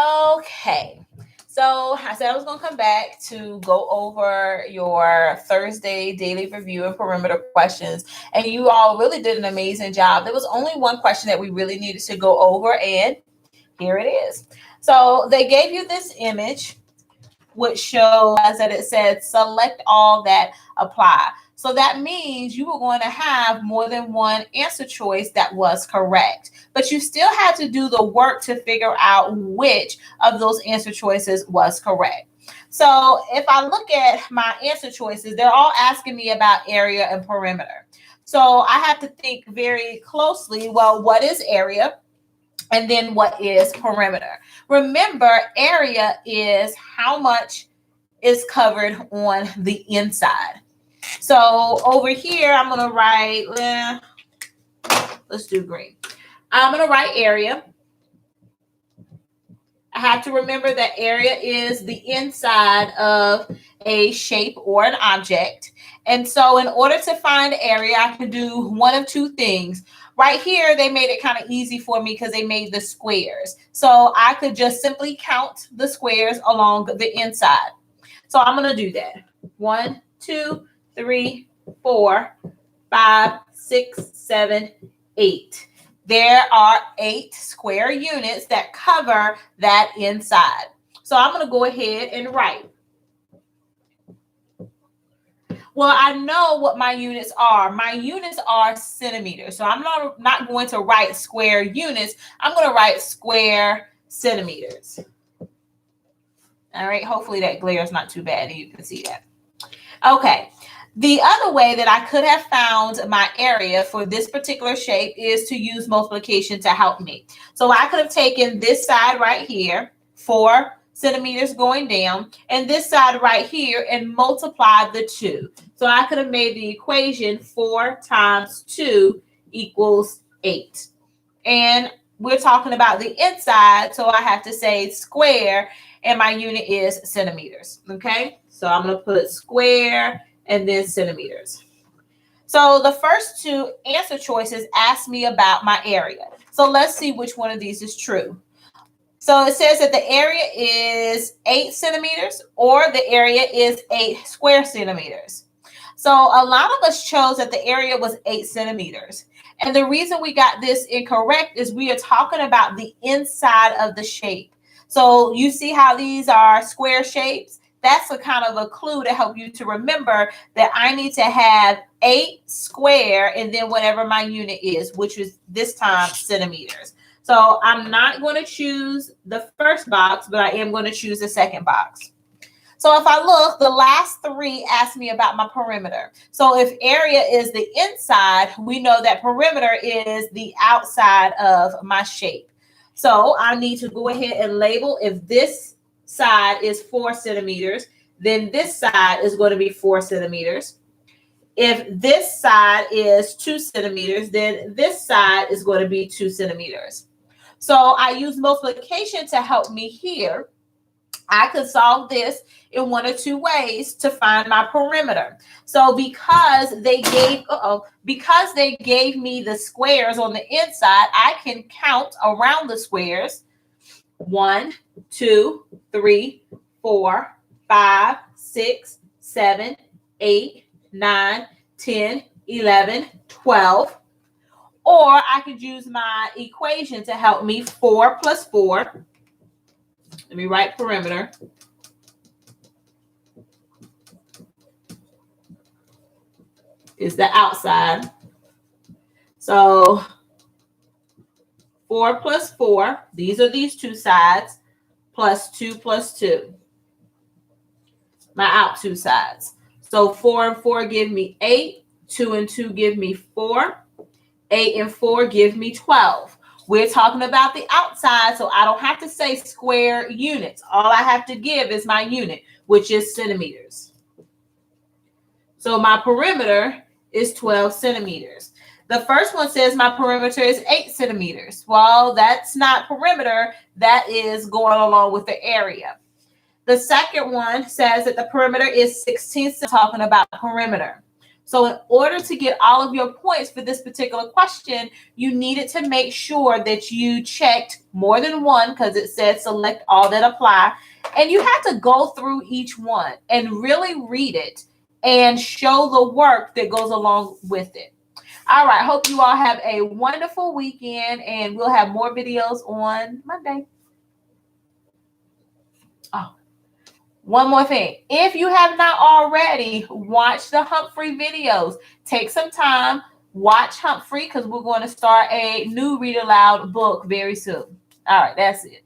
Okay. So I said I was going to come back to go over your Thursday daily review and perimeter questions. And you all really did an amazing job. There was only one question that we really needed to go over, and here it is. So they gave you this image, which shows that it said select all that apply. So that means you were going to have more than one answer choice that was correct, but you still had to do the work to figure out which of those answer choices was correct. So if I look at my answer choices, they're all asking me about area and perimeter. So I have to think very closely, well, what is area? And then what is perimeter? Remember, area is how much is covered on the inside. So over here, I'm going to write, let's do green. I'm going to write area. I have to remember that area is the inside of a shape or an object. And so in order to find area, I can do one of two things. Right here, they made it kind of easy for me because they made the squares. So I could just simply count the squares along the inside. So I'm going to do that. 1, 2, 3, 4, 5, 6, 7, 8. There are 8 square units that cover that inside. So I'm going to go ahead and write. Well, I know what my units are. My units are centimeters. So I'm not going to write square units. I'm going to write square centimeters. All right. Hopefully that glare is not too bad and you can see that. Okay. The other way that I could have found my area for this particular shape is to use multiplication to help me. So I could have taken this side right here, 4 centimeters going down, and this side right here and multiplied the 2. So I could have made the equation 4 times 2 equals 8. And we're talking about the inside, so I have to say square, and my unit is centimeters. Okay, so I'm going to put square and then centimeters. So the first 2 answer choices ask me about my area. So let's see which one of these is true. So it says that the area is 8 centimeters or the area is 8 square centimeters. So a lot of us chose that the area was 8 centimeters. And the reason we got this incorrect is we are talking about the inside of the shape. So you see how these are square shapes? That's a kind of a clue to help you to remember that I need to have 8 square and then whatever my unit is, which is this time centimeters. So I'm not going to choose the first box, but I am going to choose the second box. So if I look, the last 3 ask me about my perimeter. So if area is the inside, we know that perimeter is the outside of my shape. So I need to go ahead and label if this side is 4 centimeters, then this side is going to be 4 centimeters. If this side is 2 centimeters, then this side is going to be 2 centimeters. So I use multiplication to help me here. I could solve this in one or two ways to find my perimeter. So because they gave me the squares on the inside, I can count around the squares. 1, 2, 3, 4, 5, 6, 7, 8, 9, 10, 11, 12. Or I could use my equation to help me. 4 plus 4. Let me write perimeter. Is the outside. So 4 plus 4. These are these 2 sides. Plus 2 plus 2. My out 2 sides. So 4 and 4 give me 8. 2 and 2 give me 4. 8 and 4 give me 12. We're talking about the outside, so I don't have to say square units. All I have to give is my unit, which is centimeters. So my perimeter is 12 centimeters. The first one says my perimeter is 8 centimeters. Well, that's not perimeter. That is going along with the area. The second one says that the perimeter is 16 centimeters, talking about perimeter. So in order to get all of your points for this particular question, you needed to make sure that you checked more than one, because it said select all that apply. And you have to go through each one and really read it and show the work that goes along with it. All right. Hope you all have a wonderful weekend, and we'll have more videos on Monday. Oh, one more thing. If you have not already, watch the Humphrey videos. Take some time, watch Humphrey, because we're going to start a new Read Aloud book very soon. All right. That's it.